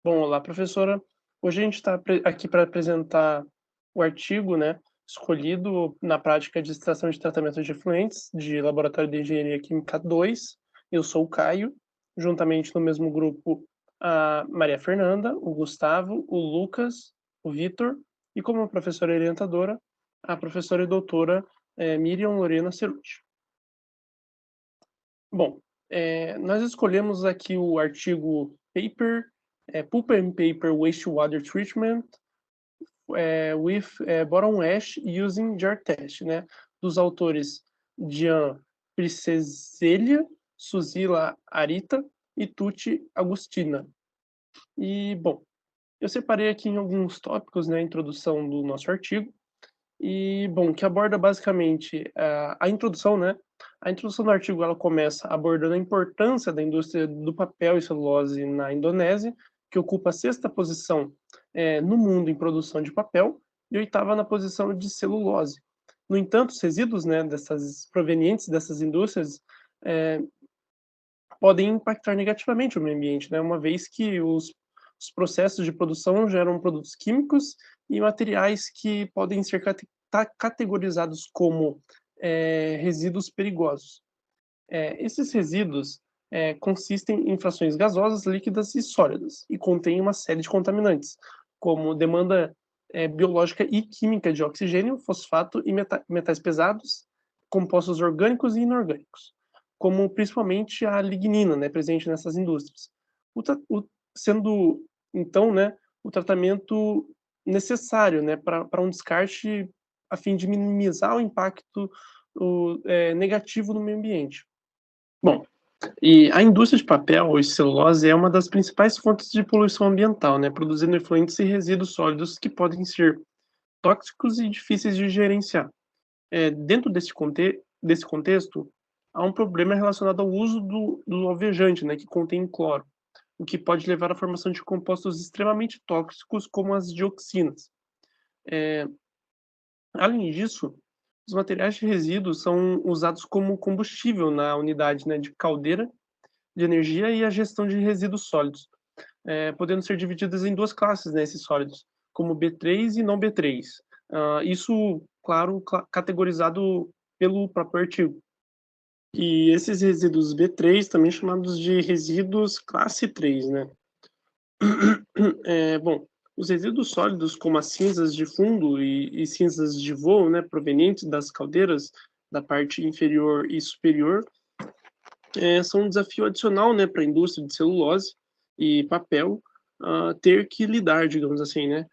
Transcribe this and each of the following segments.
Bom, olá, professora. Hoje a gente está aqui para apresentar o artigo, né, escolhido na prática de extração de tratamentos de efluentes de Laboratório de Engenharia Química 2. Eu sou o Caio, juntamente no mesmo grupo a Maria Fernanda, o Gustavo, o Lucas, o Vitor e como professora orientadora, a professora e doutora Miriam Lorena Ceruti. Bom, nós escolhemos aqui o artigo Pulp and Paper Wastewater Treatment with Bottom Ash Using Jar Test, né? Dos autores Gian Pricezelia, Suzila Arita e Tuti Agustina. E, bom, eu separei aqui em alguns tópicos, né, a introdução do nosso artigo, e, bom, que aborda basicamente a introdução, né? A introdução do artigo ela começa abordando a importância da indústria do papel e celulose na Indonésia, que ocupa a sexta posição no mundo em produção de papel e oitava na posição de celulose. No entanto, os resíduos, né, provenientes dessas indústrias é, podem impactar negativamente o meio ambiente, né, uma vez que os processos de produção geram produtos químicos e materiais que podem ser categorizados como resíduos perigosos. Esses resíduos consistem em frações gasosas, líquidas e sólidas e contêm uma série de contaminantes, como demanda biológica e química de oxigênio, fosfato e metais pesados, compostos orgânicos e inorgânicos, como principalmente a lignina, né, presente nessas indústrias. Sendo, então, né, o tratamento necessário, né, para um descarte a fim de minimizar o impacto negativo no meio ambiente. Bom, e a indústria de papel e celulose é uma das principais fontes de poluição ambiental, né, produzindo efluentes e resíduos sólidos que podem ser tóxicos e difíceis de gerenciar. Dentro desse contexto, há um problema relacionado ao uso do alvejante, né, que contém cloro, o que pode levar à formação de compostos extremamente tóxicos, como as dioxinas. Além disso, os materiais de resíduos são usados como combustível na unidade, né, de caldeira de energia e a gestão de resíduos sólidos, podendo ser divididas em duas classes, né, esses sólidos, como B3 e não B3. Isso, claro, categorizado pelo próprio artigo. E esses resíduos B3, também chamados de resíduos classe 3, né? Bom, os resíduos sólidos, como as cinzas de fundo e cinzas de voo, né, provenientes das caldeiras da parte inferior e superior, são um desafio adicional, né, para a indústria de celulose e papel, ter que lidar, digamos assim, né?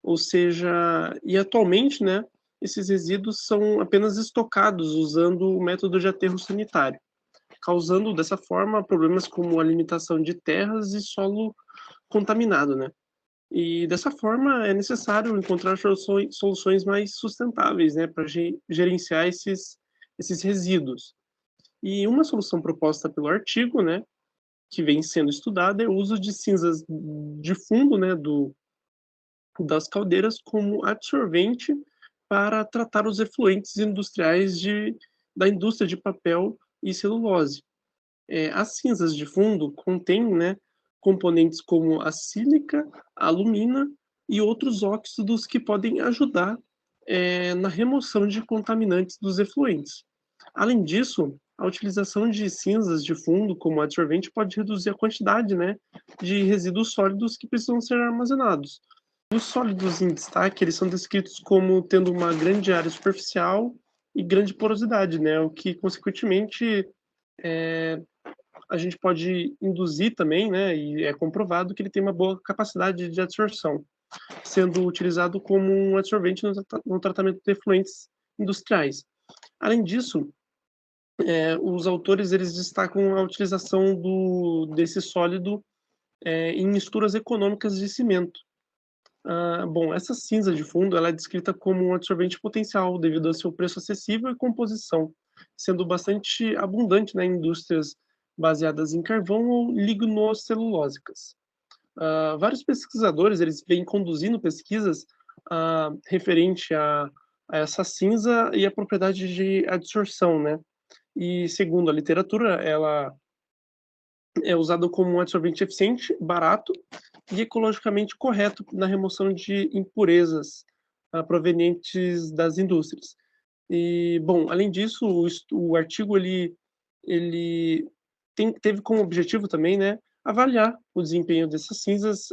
Ou seja, e atualmente, né, esses resíduos são apenas estocados usando o método de aterro sanitário, causando dessa forma problemas como a limitação de terras e solo contaminado, né? E dessa forma é necessário encontrar soluções mais sustentáveis, né, para gerenciar esses resíduos. E uma solução proposta pelo artigo, né, que vem sendo estudada é o uso de cinzas de fundo, né, das caldeiras como absorvente para tratar os efluentes industriais da indústria de papel e celulose. As cinzas de fundo contêm, né, componentes como a sílica, a alumina e outros óxidos que podem ajudar na remoção de contaminantes dos efluentes. Além disso, a utilização de cinzas de fundo como absorvente pode reduzir a quantidade, né, de resíduos sólidos que precisam ser armazenados. Os sólidos em destaque, eles são descritos como tendo uma grande área superficial e grande porosidade, né, o que consequentemente a gente pode induzir também, né, e é comprovado que ele tem uma boa capacidade de absorção, sendo utilizado como um absorvente no tratamento de efluentes industriais. Além disso, os autores eles destacam a utilização desse sólido em misturas econômicas de cimento. Bom, essa cinza de fundo ela é descrita como um absorvente potencial devido ao seu preço acessível e composição, sendo bastante abundante, né, em indústrias baseadas em carvão ou lignocelulósicas. Vários pesquisadores eles vêm conduzindo pesquisas referente a essa cinza e a propriedade de adsorção, né? E segundo a literatura, ela é usada como um absorvente eficiente, barato e ecologicamente correto na remoção de impurezas provenientes das indústrias. E, bom, além disso, o artigo ele teve como objetivo também, né, avaliar o desempenho dessas cinzas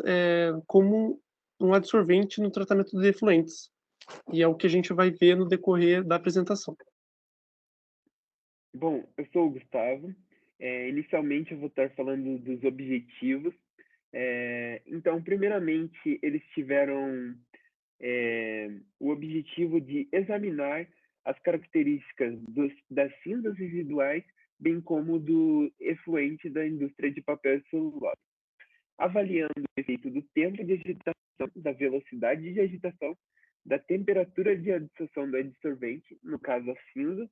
como um adsorvente no tratamento de efluentes. E é o que a gente vai ver no decorrer da apresentação. Bom, eu sou o Gustavo. Inicialmente, eu vou estar falando dos objetivos. Então, primeiramente, eles tiveram o objetivo de examinar as características das cinzas residuais, bem como do efluente da indústria de papel e celulose, avaliando o efeito do tempo de agitação, da velocidade de agitação, da temperatura de adsorção do adsorvente, no caso a cinza,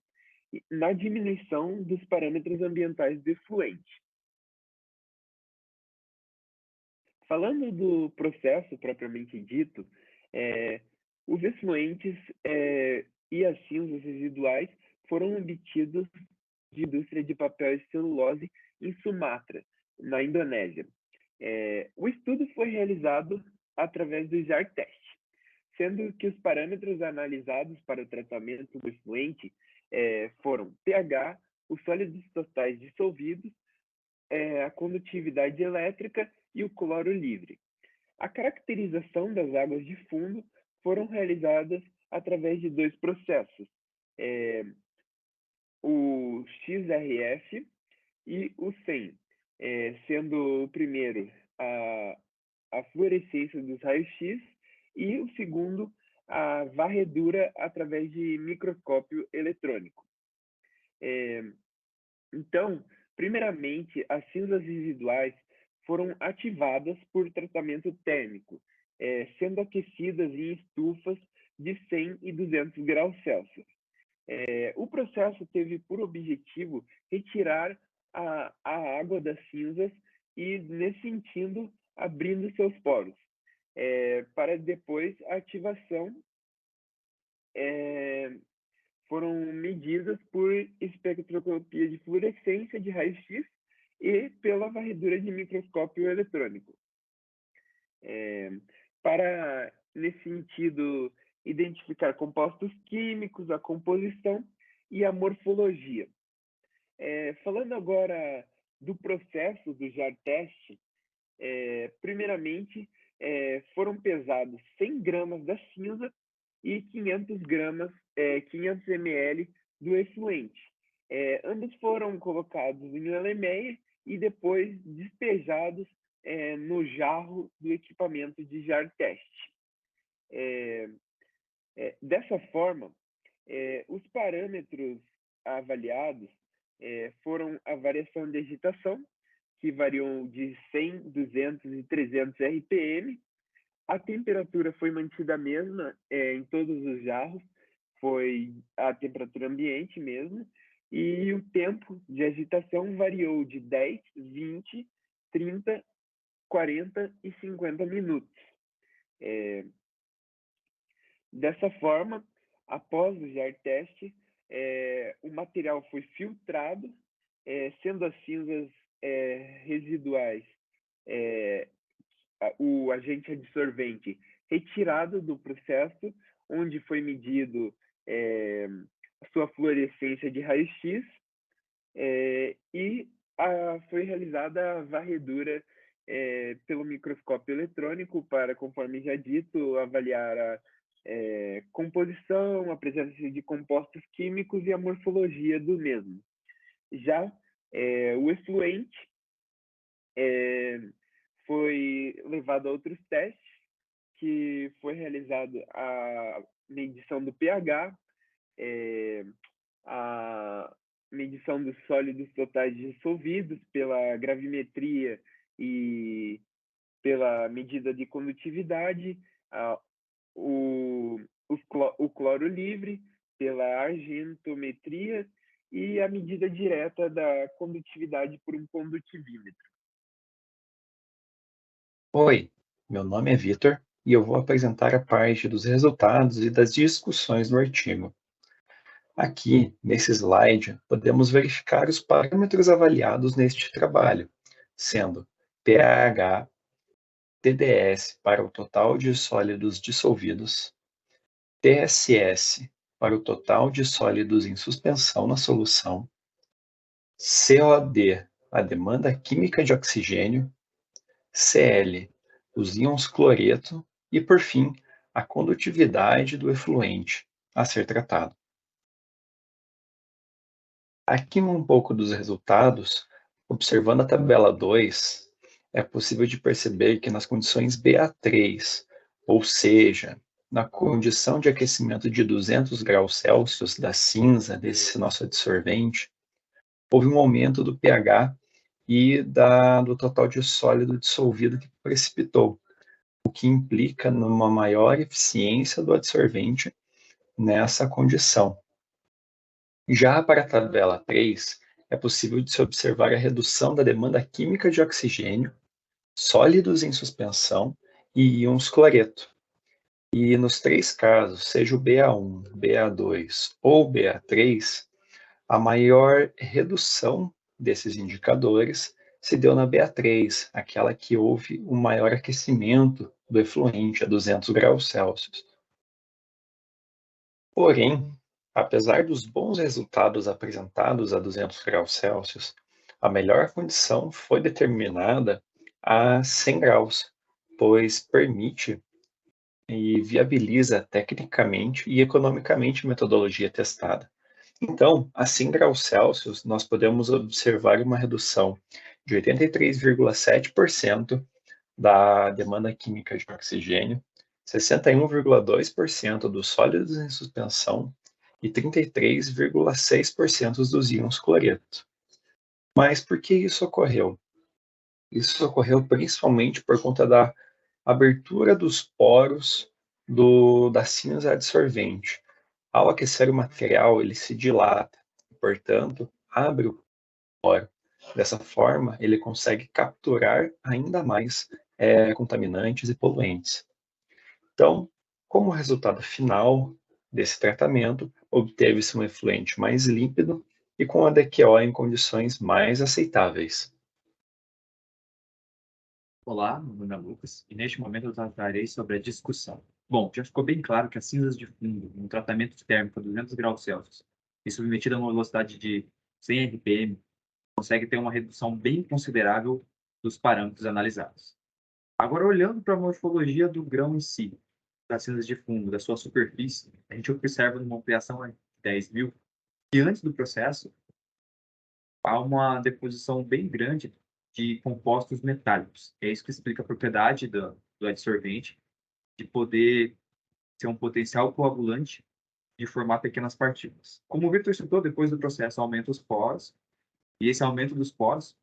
na diminuição dos parâmetros ambientais do efluente. Falando do processo propriamente dito, os efluentes e as cinzas residuais foram obtidos de indústria de papel e celulose em Sumatra, na Indonésia. O estudo foi realizado através do JAR-teste, sendo que os parâmetros analisados para o tratamento do efluente foram pH, os sólidos totais dissolvidos, a condutividade elétrica e o cloro livre. A caracterização das águas de fundo foram realizadas através de dois processos, o XRF e o SEM, sendo o primeiro a fluorescência dos raios-x e o segundo a varredura através de microscópio eletrônico. Então, primeiramente, as cinzas residuais foram ativadas por tratamento térmico, sendo aquecidas em estufas de 100 e 200 graus Celsius. O processo teve por objetivo retirar a água das cinzas e, nesse sentido, abrindo seus poros, para depois a ativação foram medidas por espectroscopia de fluorescência de raio-x e pela varredura de microscópio eletrônico. Para, nesse sentido, identificar compostos químicos, a composição e a morfologia. Falando agora do processo do JAR-teste, primeiramente, foram pesados 100 gramas da cinza e 500 ml do efluente. Ambos foram colocados em uma lemeia e depois despejados no jarro do equipamento de JAR-teste. Dessa forma, os parâmetros avaliados foram a variação de agitação, que variou de 100, 200 e 300 RPM. A temperatura foi mantida a mesma em todos os jarros, foi a temperatura ambiente mesmo, e o tempo de agitação variou de 10, 20, 30, 40 e 50 minutos. Dessa forma, após o JAR-teste, o material foi filtrado, sendo as cinzas residuais, o agente adsorvente retirado do processo, onde foi medido a sua fluorescência de raio-x e foi realizada a varredura pelo microscópio eletrônico para, conforme já dito, avaliar a composição, a presença de compostos químicos e a morfologia do mesmo. Já o efluente foi levado a outros testes, que foi realizado a medição do pH, a medição dos sólidos totais dissolvidos pela gravimetria e pela medida de condutividade, o cloro livre, pela argentometria e a medida direta da condutividade por um condutivímetro. Oi, meu nome é Vitor e eu vou apresentar a parte dos resultados e das discussões do artigo. Aqui, nesse slide, podemos verificar os parâmetros avaliados neste trabalho, sendo pH, TDS para o total de sólidos dissolvidos, TSS para o total de sólidos em suspensão na solução, COD, a demanda química de oxigênio, Cl, os íons cloreto e, por fim, a condutividade do efluente a ser tratado. Aqui um pouco dos resultados, observando a tabela 2, é possível de perceber que nas condições BA3, ou seja, na condição de aquecimento de 200 graus Celsius da cinza desse nosso adsorvente, houve um aumento do pH e do total de sólido dissolvido que precipitou, o que implica numa maior eficiência do adsorvente nessa condição. Já para a tabela 3, é possível de se observar a redução da demanda química de oxigênio, sólidos em suspensão e íons cloreto. E nos três casos, seja o BA1, BA2 ou BA3, a maior redução desses indicadores se deu na BA3, aquela que houve o maior aquecimento do efluente a 200 graus Celsius. Porém, apesar dos bons resultados apresentados a 200 graus Celsius, a melhor condição foi determinada a 100 graus, pois permite e viabiliza tecnicamente e economicamente a metodologia testada. Então, a 100 graus Celsius, nós podemos observar uma redução de 83,7% da demanda química de oxigênio, 61,2% dos sólidos em suspensão e 33,6% dos íons cloreto. Mas por que isso ocorreu? Isso ocorreu principalmente por conta da abertura dos poros da cinza adsorvente. Ao aquecer o material, ele se dilata, portanto, abre o poro. Dessa forma, ele consegue capturar ainda mais contaminantes e poluentes. Então, como resultado final desse tratamento, obteve-se um efluente mais límpido e com a DQO em condições mais aceitáveis. Olá, meu nome é Lucas e neste momento eu tratarei sobre a discussão. Bom, já ficou bem claro que as cinzas de fundo, um tratamento térmico a 200 graus Celsius e submetida a uma velocidade de 100 RPM, consegue ter uma redução bem considerável dos parâmetros analisados. Agora, olhando para a morfologia do grão em si, das cinzas de fundo, da sua superfície, a gente observa numa ampliação de 10.000 que antes do processo há uma deposição bem grande de compostos metálicos. É isso que explica a propriedade do adsorvente de poder ser um potencial coagulante de formar pequenas partículas. Como o Victor citou, depois do processo aumenta os poros, e esse aumento dos poros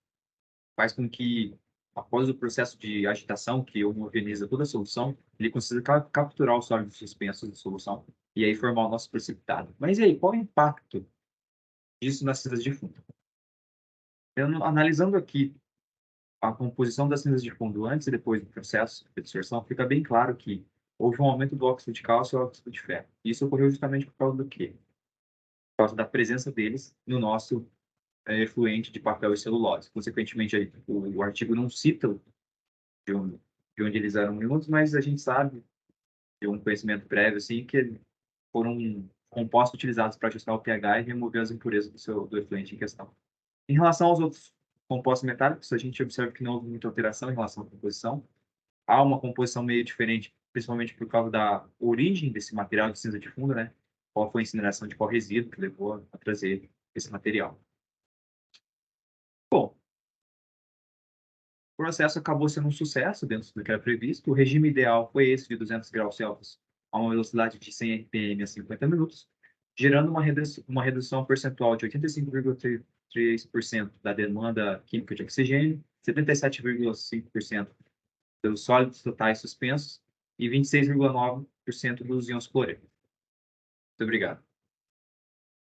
faz com que, após o processo de agitação, que homogeneiza toda a solução, ele consiga capturar os sólidos suspensos da solução e aí formar o nosso precipitado. Mas e aí, qual é o impacto disso nas cinzas de fundo? Analisando aqui a composição das cinzas de fundo antes e depois do processo de absorção, fica bem claro que houve um aumento do óxido de cálcio e óxido de ferro. Isso ocorreu justamente por causa do quê? Por causa da presença deles no nosso efluente de papel e celulose. Consequentemente, o artigo não cita de onde eles eram oriundos, mas a gente sabe, de um conhecimento prévio, assim, que foram compostos utilizados para ajustar o pH e remover as impurezas do efluente em questão. Em relação aos outros compostos metálicos, a gente observa que não houve muita alteração em relação à composição. Há uma composição meio diferente, principalmente por causa da origem desse material de cinza de fundo, né? Qual foi a incineração de qual resíduo que levou a trazer esse material. Bom, o processo acabou sendo um sucesso dentro do que era previsto. O regime ideal foi esse de 200 graus Celsius a uma velocidade de 100 RPM a 50 minutos, gerando uma redução percentual de 85,3% da demanda química de oxigênio, 77,5% dos sólidos totais suspensos e 26,9% dos íons cloreto. Muito obrigado.